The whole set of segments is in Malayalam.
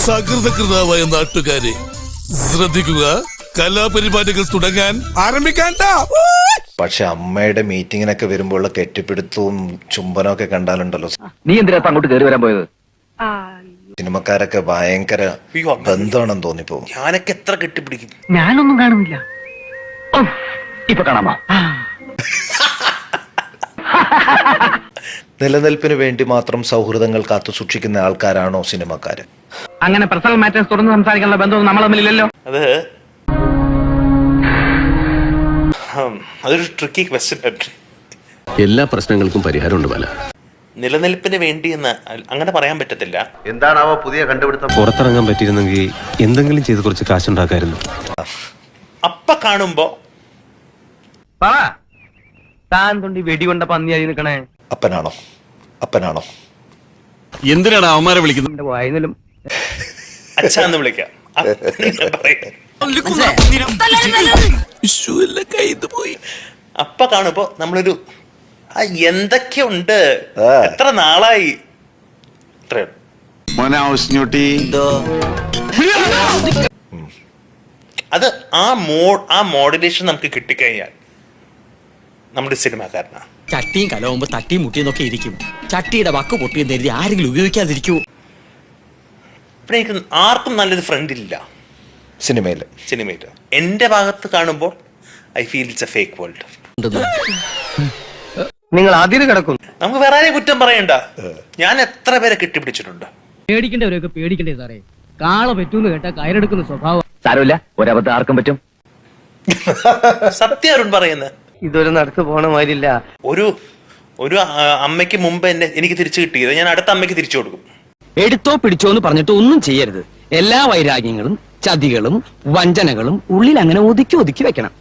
സകൃതകൃതാവായ നാട്ടുകാരെ ശ്രദ്ധിക്കുക, കലാപരിപാടികൾ തുടങ്ങാൻ ആരംഭിക്കാൻ. പക്ഷെ അമ്മയുടെ മീറ്റിങ്ങിനൊക്കെ വരുമ്പോൾ കെട്ടിപ്പിടുത്തവും ചുംബനമൊക്കെ കണ്ടാലുണ്ടല്ലോ, നീ എന്തിനാ അങ്ങോട്ട് കയറി വരാൻ പോയത്? സിനിമക്കാരൊക്കെ ഭയങ്കര ബന്ധമാണെന്ന് തോന്നിപ്പോവും. ഞാനൊക്കെ എത്ര കെട്ടിപ്പിടിക്കും. ഞാനൊന്നും കാണുന്നില്ല. ഇപ്പൊ കാണാമോ? നിലനിൽപ്പിന് വേണ്ടി മാത്രം സൗഹൃദങ്ങൾ കാത്തു സൂക്ഷിക്കുന്ന ആൾക്കാരാണോ സിനിമക്കാര്? അങ്ങനെ പേഴ്സണൽ മാറ്റേഴ്സ് തുറന്ന് സംസാരിക്കാനുള്ള ബന്ധമൊന്നും നമ്മൾ തമ്മിലില്ലല്ലോ. അതൊരു ട്രിക്കി ക്വസ്റ്റ്യൻ. എല്ലാ പ്രശ്നങ്ങൾക്കും പരിഹാരമുണ്ട് പല. നിലനിൽപ്പിന് വേണ്ടി എന്ന് അങ്ങനെ പറയാൻ പറ്റത്തില്ല. എന്താണാവോ പുതിയ കണ്ടുപിടുത്തം? പുറത്തിറങ്ങാൻ പറ്റിയിരുന്നെങ്കിൽ എന്തെങ്കിലും ചെയ്ത് കുറച്ച് കാശുണ്ടാക്കായിരുന്നു. അപ്പ കാണുമ്പോ താൻ തൊണ്ടി വെടികൊണ്ട പന്നിയായി നിൽക്കണേ. അപ്പനാണോ? എന്തിനാണ് അവന്മാരെ വിളിക്കുന്നത്? വായനലും അച്ഛന്ന് വിളിക്കാം. അപ്പ കാണുമ്പോ നമ്മളൊരു എന്തൊക്കെയുണ്ട്, എത്ര നാളായി, അത് ആ മോഡുലേഷൻ നമുക്ക് കിട്ടിക്കഴിഞ്ഞാൽ നമ്മുടെ സിനിമാക്കാരനാ. ചട്ടിയും കലവുമ്പോ തട്ടിയും മുട്ടിയെന്നൊക്കെ ഇരിക്കും. ചട്ടിയുടെ വക്ക് പൊട്ടിയെന്ന് കരുതി ആരെങ്കിലും ഉപയോഗിക്കാതിരിക്കൂ. ഇവിടെ എനിക്ക് ആർക്കും നല്ലൊരു ഫ്രണ്ട് ഇല്ല സിനിമയില്. എന്റെ ഭാഗത്ത് കാണുമ്പോൾ I feel it's A fake world. നിങ്ങൾ അതിന് കിടക്കും. നമുക്ക് വേറെ ആരെയും കുറ്റം പറയണ്ട. ഞാൻ എത്ര പേരെ കെട്ടിപ്പിടിച്ചിട്ടുണ്ട്. പേടിക്കേണ്ടവരൊക്കെ പേടിക്കണ്ടേ സാറേ. കാള പറ്റൂന്ന് കേട്ടാ കയറെടുക്കുന്ന സ്വഭാവം. സാരമില്ല, ഒരബദ്ധം ആർക്കും പറ്റും. സത്യം അരുൺ പറയുന്നത്. ഇതൊരു നടക്ക് പോണ മാതിരില്ല. ഒരു അമ്മയ്ക്ക് മുമ്പ് എനിക്ക് തിരിച്ചു കിട്ടിയത് ഞാൻ അടുത്ത അമ്മയ്ക്ക് തിരിച്ചു കൊടുക്കും. എടുത്തോ പിടിച്ചോ എന്ന് പറഞ്ഞിട്ട് ഒന്നും ചെയ്യരുത്. എല്ലാ വൈരാഗ്യങ്ങളും ചതികളും വഞ്ചനകളും ഉള്ളിൽ അങ്ങനെ ഒതുക്കി വെക്കണം.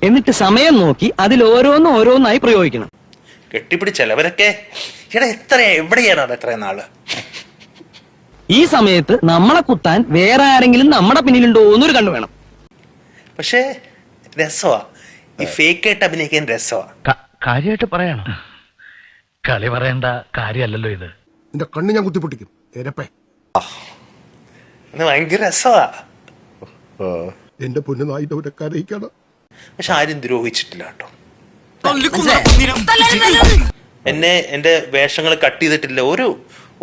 എന്നിട്ട് സമയം നോക്കി അതിൽ ഓരോന്നായി പ്രയോഗിക്കണം. കെട്ടിപ്പിടിച്ചവരൊക്കെ എവിടെയാണ് എത്ര നാള്? ഈ സമയത്ത് നമ്മളെ കുത്താൻ വേറെ ആരെങ്കിലും നമ്മുടെ പിന്നിലുണ്ടോ എന്നൊരു കണ്ടു വേണം. പക്ഷേ രസമാ, ഈ ഫേക്ക് ആയിട്ട് അഭിനയിക്കാൻ രസമാ. കാര്യമായിട്ട് പറയണം. കളി പറയേണ്ട കാര്യമല്ലല്ലോ ഇത്. എന്റെ കണ്ണ് ഞാൻ കുത്തിപ്പൊട്ടിക്കും. ഭയങ്കര രസമാ. എന്റെ പൊന്നു നായിട്ടവരെ കരയിക്കണം. പക്ഷെ ആരും ദ്രോഹിച്ചിട്ടില്ല കേട്ടോ. എന്റെ വേഷങ്ങൾ കട്ട് ചെയ്തിട്ടില്ല.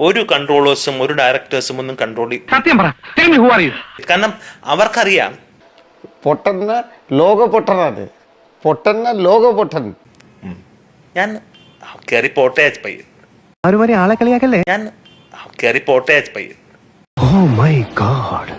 ഒരു കൺട്രോളേഴ്സും ഒരു ഡയറക്ടേഴ്സും ഒന്നും കൺട്രോൾ ചെയ്യും. സത്യം പറ. കാരണം അവർക്കറിയാം പൊട്ടന്ന ലോക പൊട്ടനാണ്. ലോക പൊട്ടൻ. ഞാൻ കയറി പോട്ടെ പയ്യൻ. ആളെ കളിയാക്കല്ലേ. ഞാൻ കയറി പോട്ടെ പയ്യൻ. Oh my God.